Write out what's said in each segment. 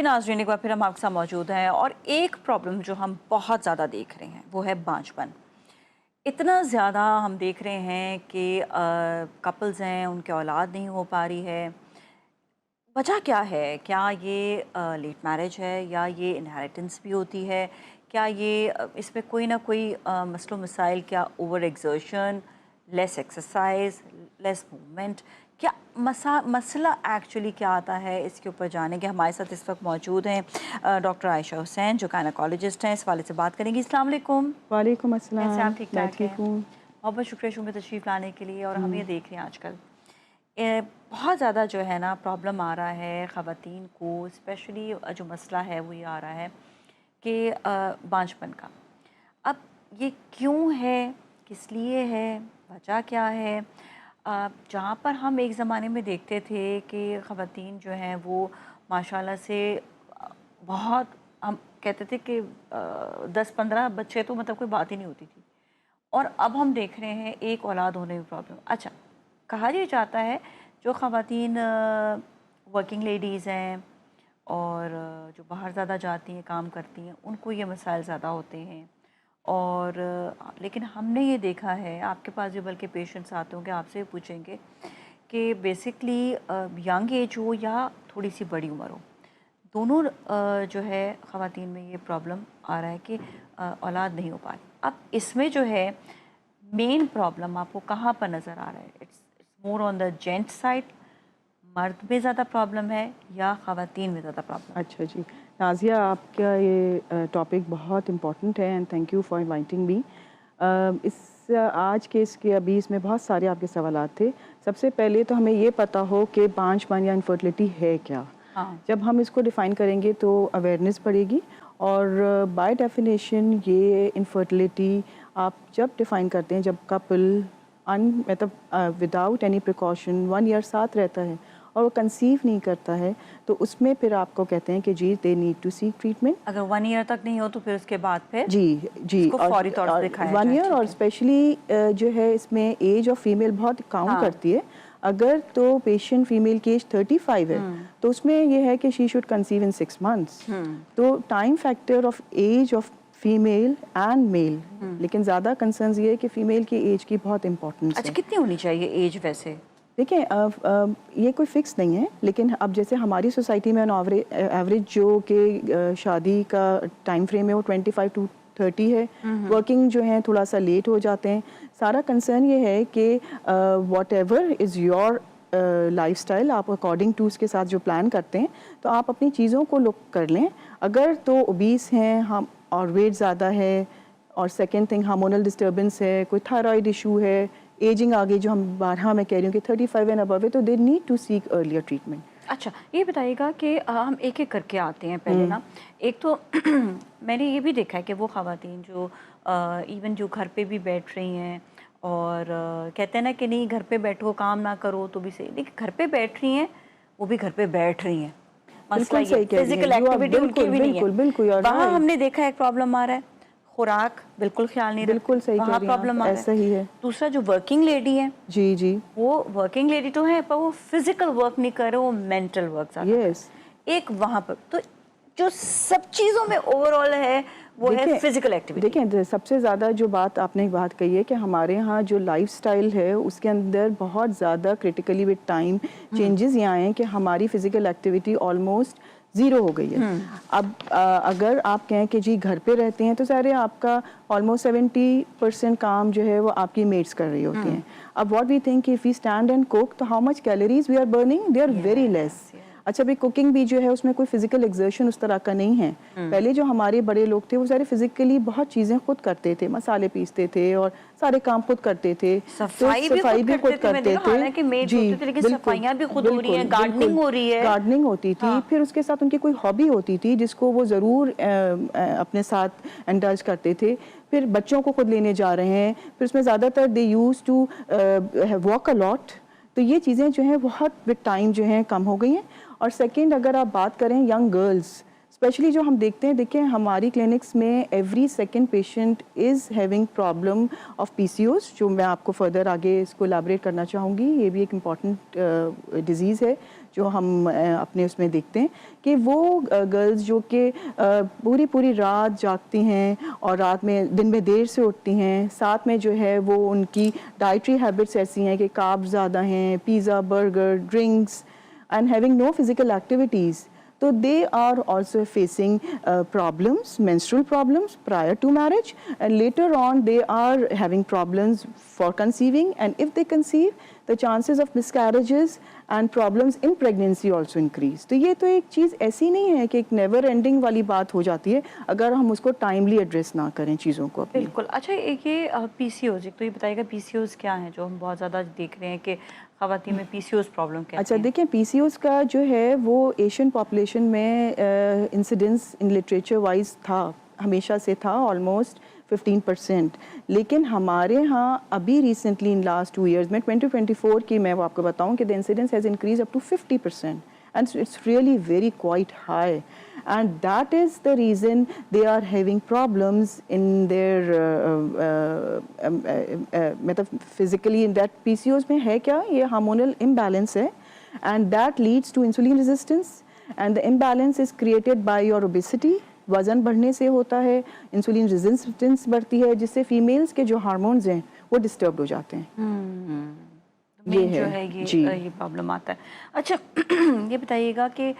जी नाज़रीन, एक बार फिर हम आपके साथ मौजूद हैं और एक प्रॉब्लम जो हम बहुत ज़्यादा देख रहे हैं वो है बांझपन। इतना ज़्यादा हम देख रहे हैं कि कपल्स हैं, उनके औलाद नहीं हो पा रही है। वजह क्या है? क्या ये लेट मैरिज है या ये इनहेरिटेंस भी होती है? क्या ये इसमें कोई ना कोई मसलो मसाइल, क्या over exertion, less exercise, less movement, क्या मसला एक्चुअली क्या आता है? इसके ऊपर जानेंगे। हमारे साथ इस वक्त मौजूद हैं डॉक्टर आयशा हुसैन जो गायनेकोलॉजिस्ट हैं, इस वाले से बात करेंगी। अस्सलाम वालेकुम। वालेकुम अस्सलाम। कैसे आप? ठीक मैं ठाक ठीक हैं? हूँ। बहुत बहुत शुक्रिया शुक्रिया तशरीफ़ लाने के लिए। और हम ये देख रहे हैं आजकल बहुत ज़्यादा जो है ना प्रॉब्लम आ रहा है ख़वातीन को, स्पेशली जो मसला है वो ये आ रहा है कि बांझपन का। अब ये क्यों है, किस लिए है, वजह क्या है? जहाँ पर हम एक ज़माने में देखते थे कि ख़वातीन जो हैं वो माशाल्लाह से बहुत, हम कहते थे कि 10-15 बच्चे तो मतलब कोई बात ही नहीं होती थी। और अब हम देख रहे हैं एक औलाद होने में प्रॉब्लम। अच्छा, कहा ये जाता है जो ख़वातीन वर्किंग लेडीज़ हैं और जो बाहर ज़्यादा जाती हैं, काम करती हैं, उनको ये मसाइल ज़्यादा होते हैं। और लेकिन हमने ये देखा है, आपके पास भी बल्कि पेशेंट्स आते होंगे, आपसे भी पूछेंगे कि बेसिकली यंग एज हो या थोड़ी सी बड़ी उम्र हो, दोनों जो है ख़वातीन में ये प्रॉब्लम आ रहा है कि औलाद नहीं हो पा रही। अब इसमें जो है मेन प्रॉब्लम आपको कहाँ पर नज़र आ रहा है? It's more on the gent side, मर्द में ज़्यादा प्रॉब्लम है या ख़वातीन में ज़्यादा प्रॉब्लम? अच्छा जी, नाज़िया आपका ये टॉपिक बहुत इम्पोर्टेंट है and thank you for inviting me. इस आज के इसके अभी इसमें बहुत सारे आपके सवालात थे। सबसे पहले तो हमें ये पता हो कि बांझपन या इनफर्टिलिटी है क्या। हाँ। जब हम इसको डिफ़ाइन करेंगे तो अवेयरनेस बढ़ेगी और बाय डेफिनेशन ये इनफर्टिलिटी आप जब डिफ़ाइन करते हैं जब कपल मतलब विदाउट एनी प्रिकॉशन 1 ईयर साथ रहता है और वो कंसीव नहीं करता है, तो उसमें फिर आपको कहते हैं कि जी they need to seek treatment. अगर 1 ईयर तक नहीं हो तो फिर उसके बाद फिर जी जी, इसको फौरी तौर से दिखाया 1 जाए। ईयर ठीक और है। स्पेशली जो है इसमें एज ऑफ फीमेल बहुत काउंट हाँ। करती है। अगर तो पेशेंट फीमेल की एज 35 है तो उसमें ये है कि she should conceive in 6 months. तो time factor of age of female and male, लेकिन ज़्यादा कंसर्न्स ये है कि फीमेल की एज की बहुत इंपॉर्टेंस अच्छा, है। कितनी होनी चाहिए एज वैसे? देखिए ये कोई फिक्स नहीं है, लेकिन अब जैसे हमारी सोसाइटी में एवरेज जो कि शादी का टाइम फ्रेम है वो 25 टू 30 है। वर्किंग जो है थोड़ा सा लेट हो जाते हैं। सारा कंसर्न ये है कि what ever is your lifestyle, आप अकॉर्डिंग टू उसके साथ जो प्लान करते हैं तो आप अपनी चीज़ों को लुक कर लें। अगर तो ओबीस हैं हम और वेट ज़्यादा है, और सेकेंड थिंग हार्मोनल डिस्टर्बेंस है, कोई थायराइड इशू है, एजिंग आ गई जो हम 12 मैं कह रही हूँ कि 35 एंड अबव है, तो they need to seek earlier treatment. अच्छा, ये बताइएगा कि हम एक-एक करके आते हैं पहले ना। एक तो मैंने ये भी देखा है कि वो ख़वातीन जो इवन जो घर पे भी बैठ रही हैं और कहते हैं ना कि नहीं घर पे बैठो काम ना करो तो भी सही, लेकिन घर पे बैठ रही हैं, वो भी घर पे बैठ रही हैं। मसला बिल्कुल ये सही कह रही फिजिकल हैं, एक्टिविटी उनकी भी नहीं है। बिल्कुल बिल्कुल you're वहाँ right। हमने देखा एक प्रॉब्लम आ रहा है, खुराक बिल्कुल ख्याल नहीं रखते, बिल्कुल सही कह वहाँ रही हैं प्रॉब्लम आप, आ रहा ऐसा है। ही है। दूसरा जो वर्किंग लेडी है, जी जी। वो वर्किंग लेडी तो है पर वो फिजिकल वर्क नहीं कर रहे, वो मेंटल वर्क ज़्यादा कर यस। रहे। एक वहाँ पर तो जो सब चीज़ों में ओवरऑल है वो है फिजिकल एक्टिविटी। देखें सबसे ज़्यादा जो बात आपने एक बात कही है कि हमारे यहाँ जो लाइफस्टाइल है उसके अंदर बहुत ज़्यादा क्रिटिकली विद टाइम चेंजेस ये आए हैं कि हमारी फिजिकल एक्टिविटी ऑलमोस्ट ज़ीरो हो गई है। अब अगर आप कहें कि जी घर पे रहते हैं तो सारे आपका ऑलमोस्ट 70% काम जो है वो आपकी मेड्स कर रही होती हैं। अब what we think if we stand and cook तो how much calories we are burning, they are very less. अच्छा भाई कुकिंग भी जो है उसमें कोई फिजिकल एक्सर्शन उस तरह का नहीं है। पहले जो हमारे बड़े लोग थे वो सारे फिजिकली बहुत चीज़ें खुद करते थे, मसाले पीसते थे और सारे काम खुद करते थे, सफाई भी खुद करते थे। हालांकि मेड्स होती थी लेकिन सफाइयाँ भी खुद हो रही हैं, गार्डनिंग हो रही है, गार्डनिंग होती थी। फिर उसके साथ उनकी कोई हॉबी होती थी जिसको वो ज़रूर अपने साथ इंडल्ज करते थे। फिर बच्चों को खुद लेने जा रहे हैं, फिर उसमें ज़्यादातर they used to walk a lot. तो ये चीज़ें जो हैं बहुत विद टाइम जो हैं कम हो गई हैं। और सेकंड अगर आप बात करें यंग गर्ल्स स्पेशली जो हम देखते हैं, देखिए हमारी क्लिनिक्स में every second patient is having problem of PCOS, जो मैं आपको फर्दर आगे इसको एलैबोरेट करना चाहूँगी। ये भी एक इम्पॉर्टेंट डिजीज़ है جو ہم اپنے اس میں دیکھتے ہیں کہ وہ گرلز جو کہ پوری رات جاگتی ہیں اور رات میں دن میں دیر سے اٹھتی ہیں، ساتھ میں جو ہے وہ ان کی ڈائٹری ہیبٹس ایسی ہیں کہ کارب زیادہ ہیں، pizza, burger, drinks and having no physical activities. So they are also facing problems, menstrual problems prior to marriage, and later on they are having problems for conceiving, and if they conceive, the chances of miscarriages and problems in pregnancy also increase. تو یہ تو ایک چیز ایسی نہیں ہے کہ ایک نیور اینڈنگ والی بات ہو جاتی ہے اگر ہم اس کو ٹائملی ایڈریس نہ کریں چیزوں کو. بالکل. اچھا یہ پی سی اوز، ایک تو یہ بتائیے گا پی سی اوز کیا ہیں جو ہم بہت زیادہ دیکھ رہے ہیں کہ خواتین میں پی سی اوز پرابلم کہتے ہیں؟ اچھا دیکھیں، پی سی اوز کا جو ہے وہ ایشین پاپولیشن میں انسیڈنس ان لٹریچر وائز تھا، ہمیشہ سے تھا آلموسٹ 15%، لیکن ہمارے ہاں ابھی ریسنٹلی ان لاسٹ 2 years میں 2024 کی میں وہ آپ کو بتاؤں کہ the incidence has increased up to 50%, and it's really very quite high, and that is the reason they are having problems in their مطلب physically in that PCOS میں ہے کیا، یہ hormonal imbalance ہے، and that leads to insulin resistance, and the imbalance is created by your obesity. وزن بڑھنے سے ہوتا ہے، انسولین ریزسٹنس بڑھتی ہے، جس سے فیمیلز کے جو ہارمونز ہیں وہ ڈسٹربڈ ہو جاتے ہیں. یہ جو ہے یہ پرابلم آتا ہے. اچھا یہ بتائیے گا کہ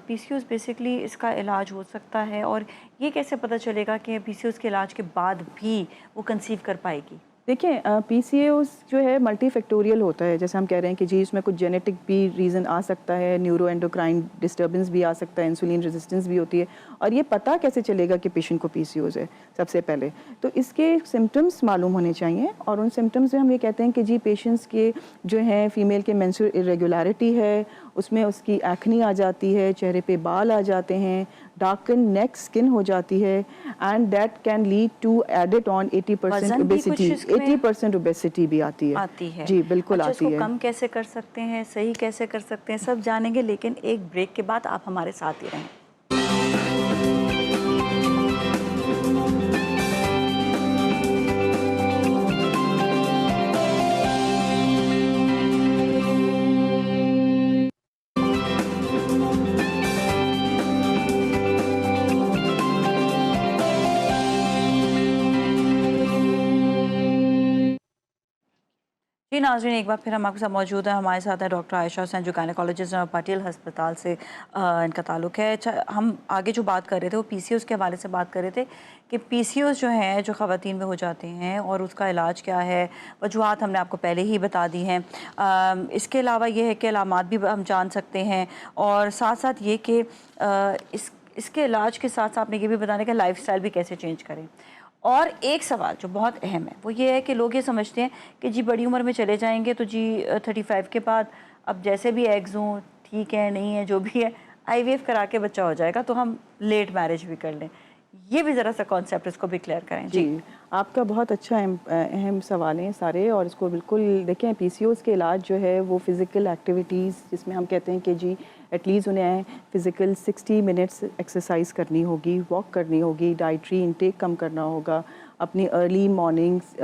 پی سی اوز بیسکلی اس کا علاج ہو سکتا ہے، اور یہ کیسے پتہ چلے گا کہ پی سی اوز کے علاج کے بعد بھی وہ کنسیو کر پائے گی؟ دیکھیں پی سی اوز جو ہے ملٹی فیکٹوریل ہوتا ہے، جیسے ہم کہہ رہے ہیں کہ جی اس میں کچھ جینیٹک بھی ریزن آ سکتا ہے، نیورو اینڈوکرائن ڈسٹربنس بھی آ سکتا ہے، انسولین ریزسٹنس بھی ہوتی ہے. اور یہ پتہ کیسے چلے گا کہ پیشنٹ کو پی سی اوز ہے؟ سب سے پہلے تو اس کے سمٹمس معلوم ہونے چاہیے، اور ان سمٹمس میں ہم یہ کہتے ہیں کہ جی پیشنٹس کے جو ہیں فیمیل کے مینسٹرل ارریگولیرٹی ہے، اس میں اس کی ایکنی آ جاتی ہے، چہرے پہ بال آ جاتے ہیں، ڈارکن نیک اسکن ہو جاتی ہے، and that can lead to added on 80% obesity, 80% obesity بھی آتی ہے. جی بالکل آتی ہے. آتی ہے. کم کیسے کر سکتے ہیں، صحیح کیسے کر سکتے ہیں، سب جانیں گے، لیکن ایک بریک کے بعد آپ ہمارے ساتھ ہی رہیں. جی ناظرین، ایک بار پھر ہم آپ کے ساتھ موجود ہیں. ہمارے ساتھ ہیں ڈاکٹر عائشہ حسین جو گائنیکالوجسٹ ہیں اور پٹیل ہسپتال سے ان کا تعلق ہے. اچھا ہم آگے جو بات کر رہے تھے وہ پی سی اوز کے حوالے سے بات کر رہے تھے کہ پی سی اوز جو ہیں جو خواتین میں ہو جاتے ہیں اور اس کا علاج کیا ہے. وجوہات ہم نے آپ کو پہلے ہی بتا دی ہیں. اس کے علاوہ یہ ہے کہ علامات بھی ہم جان سکتے ہیں، اور ساتھ ساتھ یہ کہ اس کے علاج کے ساتھ ساتھ آپ نے یہ بھی بتانا کہ لائف اسٹائل بھی کیسے چینج کریں. اور ایک سوال جو بہت اہم ہے وہ یہ ہے کہ لوگ یہ سمجھتے ہیں کہ جی بڑی عمر میں چلے جائیں گے تو جی 35 کے بعد اب جیسے بھی ایگز ہوں ٹھیک ہے، نہیں ہے جو بھی ہے آئی وی ایف کرا کے بچہ ہو جائے گا تو ہم لیٹ میرج بھی کر لیں. یہ بھی ذرا سا کانسیپٹ اس کو بھی کلیئر کریں. جی آپ کا بہت اچھا اہم سوال ہیں سارے، اور اس کو بالکل دیکھیں. پی سی اوز کے علاج جو ہے وہ فزیکل ایکٹیویٹیز، جس میں ہم کہتے ہیں کہ جی ایٹ لیسٹ انہیں فزیکل 60 منٹس ایکسرسائز کرنی ہوگی، واک کرنی ہوگی، ڈائٹری انٹیک کم کرنا ہوگا، اپنی ارلی مارننگ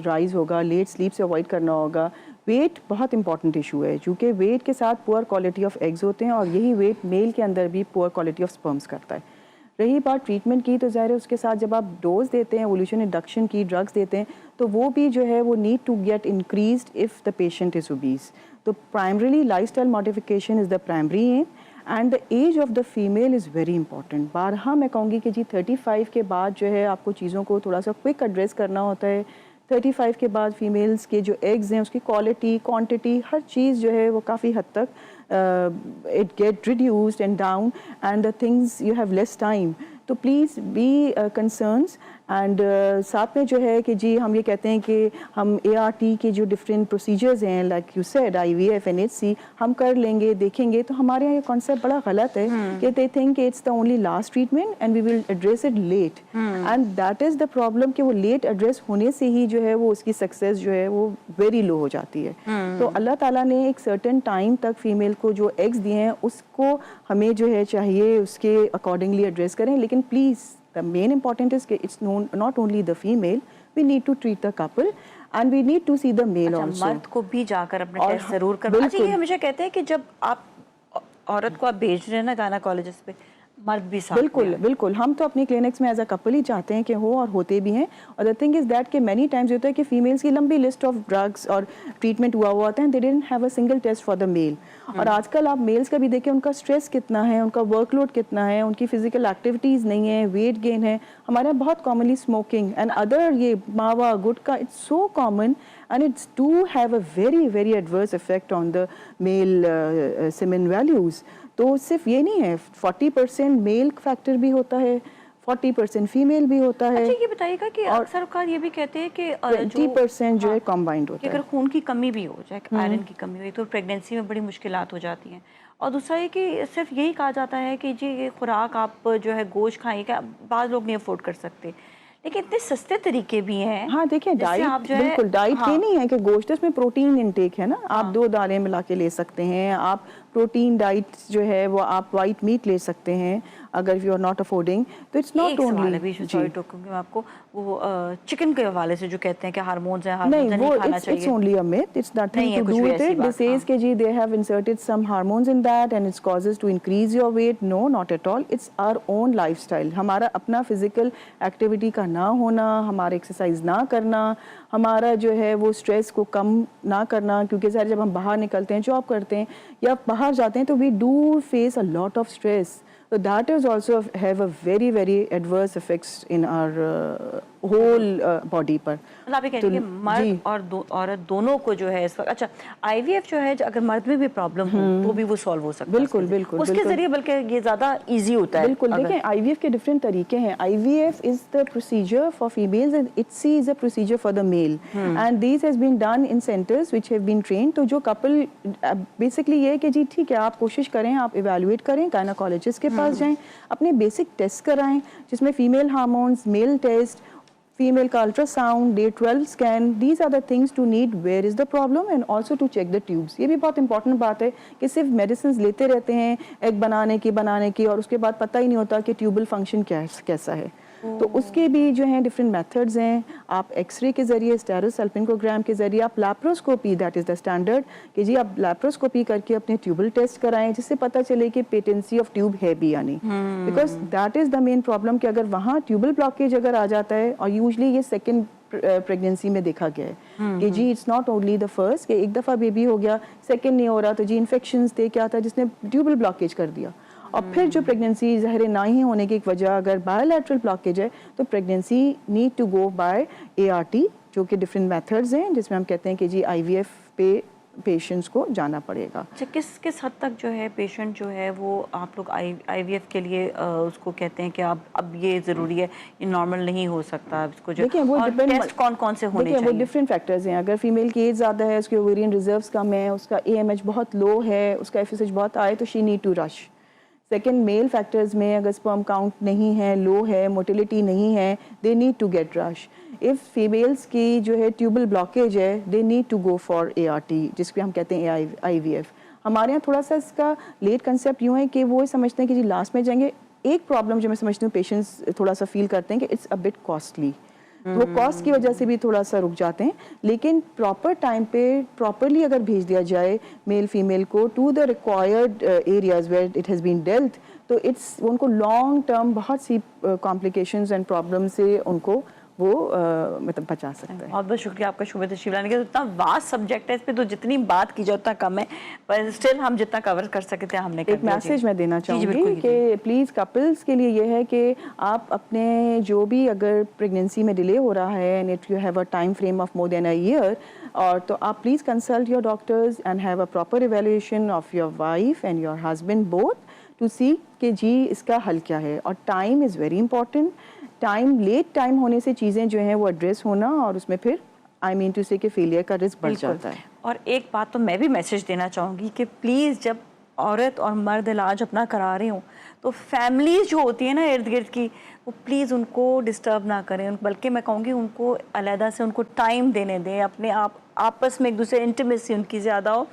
رائز ہوگا، لیٹ سلیپ سے اوائڈ کرنا ہوگا. ویٹ بہت امپورٹنٹ ایشو ہے، چونکہ ویٹ کے ساتھ پور کوالٹی آف ایگز ہوتے ہیں، اور یہی ویٹ میل کے اندر بھی پور کوالٹی آف سپرمز کرتا ہے. رہی بات ٹریٹمنٹ کی، تو ظاہر ہے اس کے ساتھ جب آپ ڈوز دیتے ہیں، ایولیوشن انڈکشن کی ڈرگس دیتے ہیں، تو وہ بھی جو ہے وہ need to get increased if the patient is obese. تو primarily lifestyle modification is the primary aim, and the age of the female is very important. بارہا میں کہوں گی کہ جی 35 کے بعد جو ہے آپ کو چیزوں کو تھوڑا سا کوئک ایڈریس کرنا ہوتا ہے. 35 کے بعد فیمیلز کے جو ایگز ہیں اس کی کوالٹی، کوانٹٹی، ہر چیز جو ہے وہ کافی حد تک it get reduced and down, and the things you have less time. تو پلیز بی کنسرنس. اینڈ ساتھ میں جو ہے کہ جی ہم یہ کہتے ہیں کہ ہم اے آر ٹی کے جو ڈفرینٹ پروسیجرز ہیں like you said I V F N H C ہم کر لیں گے، دیکھیں گے. تو ہمارے یہاں یہ کانسیپٹ بڑا غلط ہے کہ they think it's the only last treatment and we will address it late, and that is the problem کہ وہ لیٹ ایڈریس ہونے سے ہی جو ہے وہ اس کی سکسیز جو ہے وہ ویری لو ہو جاتی ہے. تو اللہ تعالیٰ نے ایک سرٹن ٹائم تک فیمیل کو جو ایگز دیے ہیں اس کو ہمیں جو ہے چاہیے اس کے اکارڈنگلی ایڈریس کریں. لیکن please the main important is that it's not only the female, we need to treat the couple and we need to see the male also. مرد کو بھی جا کر اپنے ٹیسٹ ضرور کرنا. اچھا یہ ہمیشہ کہتے ہیں کہ جب آپ औरत को आप भेज रहे हैं ना गायनेकोलॉजिस्ट पे, मर्द भी साथ में बिल्कुल आए। बिल्कुल, हम तो अपनी क्लिनिक्स में एज अ कपल ही चाहते हैं कि हो, और होते भी हैं। और द थिंग इज़ दैट कि मैनी टाइम्स होता है कि फीमेल्स की लंबी लिस्ट ऑफ ड्रग्स और ट्रीटमेंट हुआ होता है, they didn't have a single test for the male. और आजकल आप मेल्स का भी देखें, उनका स्ट्रेस कितना है, उनका वर्कलोड कितना है, उनकी फिजिकल एक्टिविटीज़ नहीं है, वेट गेन है। हमारे यहाँ बहुत कॉमनली स्मोकिंग एंड अदर ये mawa gutkha, it's so common and it's do have a very adverse effect on the male semen values. तो सिर्फ ये नहीं है, 40% मेल फैक्टर भी होता है, 40% फीमेल भी होता है। अच्छा, ये बताइएगा कि अक्सर औकात ये भी कहते हैं कि 20% जो है कॉम्बाइंड होता है। अगर खून की कमी भी हो जाए, आयरन की कमी हुई, तो प्रेगनेंसी में बड़ी मुश्किलात हो जाती हैं। और दूसरा ये कि सिर्फ यही कहा जाता है कि जी ये खुराक आप जो है गोश्त खाइएगा, बाद लोग नहीं अफोर्ड कर सकते, लेकिन इतने सस्ते तरीके भी हैं। हाँ देखिए, डाइट बिल्कुल डाइट हाँ, ये नहीं है कि गोश्त, इसमें प्रोटीन इंटेक है ना, आप 2 दालें मिला के ले सकते हैं। आप प्रोटीन डाइट जो है वो आप वाइट मीट ले सकते हैं अगर यू आर नॉट अफोर्डिंग। तो इट्स नॉट ओनली, सॉरी टोकूंगी मैं आपको, वो चिकन के हवाले से जो कहते हैं कि हार्मोन्स हैं, नहीं हार्मोन्स वो नहीं खाना इट्स चाहिए। Only a myth, it's nothing to do with it. This is के जी they have inserted some hormones in that and it's causes to increase your weight. No, not at all, it's our own lifestyle. हमारा अपना physical activity का ना होना, हमारा exercise ना करना, हमारा जो है वो स्ट्रेस को कम ना करना, क्योंकि सारे जब हम बाहर निकलते हैं, जॉब करते हैं या बाहर जाते हैं, तो we do face a lot of stress. So that is also have a very adverse effects in our whole body पर। मतलब आप ये कह रही हैं कि मर्द और औरत दोनों को जो है इस वक्त, अच्छा आईवीएफ जो है अगर मर्द में भी प्रॉब्लम हो तो भी वो सॉल्व हो सकता है बिल्कुल बिल्कुल उसके जरिए, बल्कि ये ज़्यादा इजी होता है। बिल्कुल देखें, आईवीएफ के डिफरेंट तरीके हैं। IVF is the procedure for females and ICSI is a procedure for the male and this has been done in centres which have been trained. तो जो कपल बेसिकली ये है कि जी ठीक है, आप कोशिश करें, आप इवैल्यूएट करें, गायनेकोलॉजिस्ट के पास जाएं, अपने बेसिक टेस्ट कराएं जिसमें female hormones, male test, female का ultrasound, day 12 scan, these are the things to need where is the problem and also to check the tubes। ये भी बहुत important बात है कि सिर्फ medicines लेते रहते हैं एग बनाने की और उसके बाद पता ही नहीं होता कि ट्यूबल फंक्शन कैसा है। तो उसके भी जो हैं डिफरेंट मेथड्स हैं। आप एक्सरे के ज़रिए, स्टेरोसल्पिनकोग्राम के ज़रिए, आप laparoscopy, that is the standard कि जी आप लैप्रोस्कोपी करके अपने ट्यूबल टेस्ट कराएं जिससे पता चले कि पेटेंसी ऑफ ट्यूब है भी या नहीं, because that is the main problem कि अगर वहाँ ट्यूबल ब्लॉकेज अगर आ जाता है, और यूजली ये सेकेंड प्रेगनेंसी में देखा गया है कि जी it's not only the first कि एक दफ़ा बेबी हो गया, सेकेंड नहीं हो रहा, तो जी इन्फेक्शंस थे, क्या था जिसने ट्यूबल ब्लॉकेज कर दिया। और फिर जो प्रेगनेंसी ज़ाहिर ना ही होने की एक वजह अगर बायोलैटरल ब्लॉकेज है, तो pregnancy need to go by ART, जो कि डिफरेंट मेथड्स हैं जिसमें हम कहते हैं कि जी IVF पे पेशेंट्स को जाना पड़ेगा। अच्छा, किस हद तक जो है पेशेंट जो है वो आप लोग IVF के लिए उसको कहते हैं कि अब ये ज़रूरी है, ये नॉर्मल नहीं हो सकता इसको जो, देखिए वो टेस्ट कौन से होने चाहिए? वो डिफरेंट फैक्टर्स हैं। अगर फीमेल की एज ज़्यादा है, उसके ओवेरियन रिजर्व्स कम है, उसका AMH बहुत लो है, उसका FSH बहुत हाई, तो she need to rush. Second, male factors में अगर स्पर्म काउंट नहीं है, लो है, मोटिलिटी नहीं है, they need to get rush. If females की जो है ट्यूबल ब्लॉकेज है, they need to go for ART, जिसको हम कहते हैं IVF। हमारे यहाँ थोड़ा सा इसका लेट कंसेप्ट यूँ है कि वो समझते हैं कि जी लास्ट में जाएंगे। एक प्रॉब्लम जो मैं समझती हूँ पेशेंट्स थोड़ा सा फील करते हैं कि इट्स अ बिट कॉस्टली, वो कॉस्ट की वजह से भी थोड़ा सा रुक जाते हैं। लेकिन प्रॉपर टाइम पे प्रॉपरली अगर भेज दिया जाए मेल फीमेल को to the required areas where it has been dealt, तो इट्स उनको लॉन्ग टर्म बहुत सी कॉम्प्लिकेशंस एंड प्रॉब्लम से उनको वो मतलब बचा सकता है। बहुत बहुत शुक्रिया आपका शुभ तशरीफ लाने का। इतना वास्ट सब्जेक्ट है, इस पे तो जितनी बात की जाए उतना कम है, पर स्टिल हम जितना कवर कर सकते हैं हमने कर एक दिया। मैसेज मैं देना चाहूँगी कि प्लीज़ कपल्स के लिए ये है कि आप अपने जो भी अगर प्रेगनेंसी में डिले हो रहा है and it you have a time frame of more than a year, और तो आप please consult your doctors and have a proper evaluation of your wife and your husband both to see कि जी इसका हल क्या है। और time is very important. Time, late time होने से चीज़ें जो हैं वो एड्रेस होना, और उसमें फिर आई मीन टू से कि फेलियर का रिस्क बढ़ जाता है। और एक बात तो मैं भी मैसेज देना चाहूँगी कि प्लीज़ जब औरत और मर्द इलाज अपना करा रहे हों तो फैमिलीज जो होती है ना इर्द गिर्द की, वो प्लीज़ उनको डिस्टर्ब ना करें, बल्कि मैं कहूँगी उनको अलहदा से उनको टाइम देने दें, अपने आप आपस में एक दूसरे इंटीमेसी उनकी ज़्यादा हो,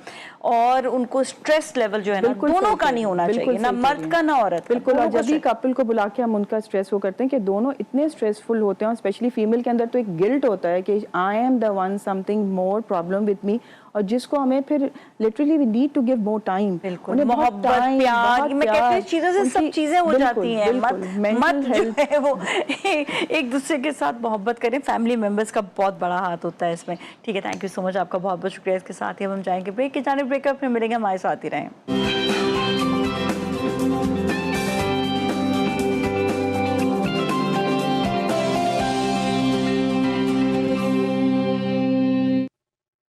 और उनको स्ट्रेस लेवल जो है ना दोनों का नहीं होना चाहिए, ना मर्द का ना औरत का। बिल्कुल। और जब भी कपल को बुला के हम उनका स्ट्रेस वो करते हैं कि दोनों इतने स्ट्रेसफुल होते हैं, स्पेशली फीमेल के अंदर तो एक गिल्ट होता है कि I am the one, something more problem with me, اور جس کو ہمیں پھر literally we need to give more time. بالکل محبت پیار میں کہتے ہیں چیزوں سے سب چیزیں ہو جاتی ہیں. مت جو ہے وہ ایک دوسرے کے ساتھ محبت کریں. فیملی ممبرس کا بہت بڑا ہاتھ ہوتا ہے اس میں. ٹھیک ہے, تھینک یو سو مچ, آپ کا بہت بہت شکریہ. اس کے ساتھ ہی ہم جائیں گے بریک کی جانب. بریک اپ میں ملیں گے, ہمارے ساتھ ہی رہیں.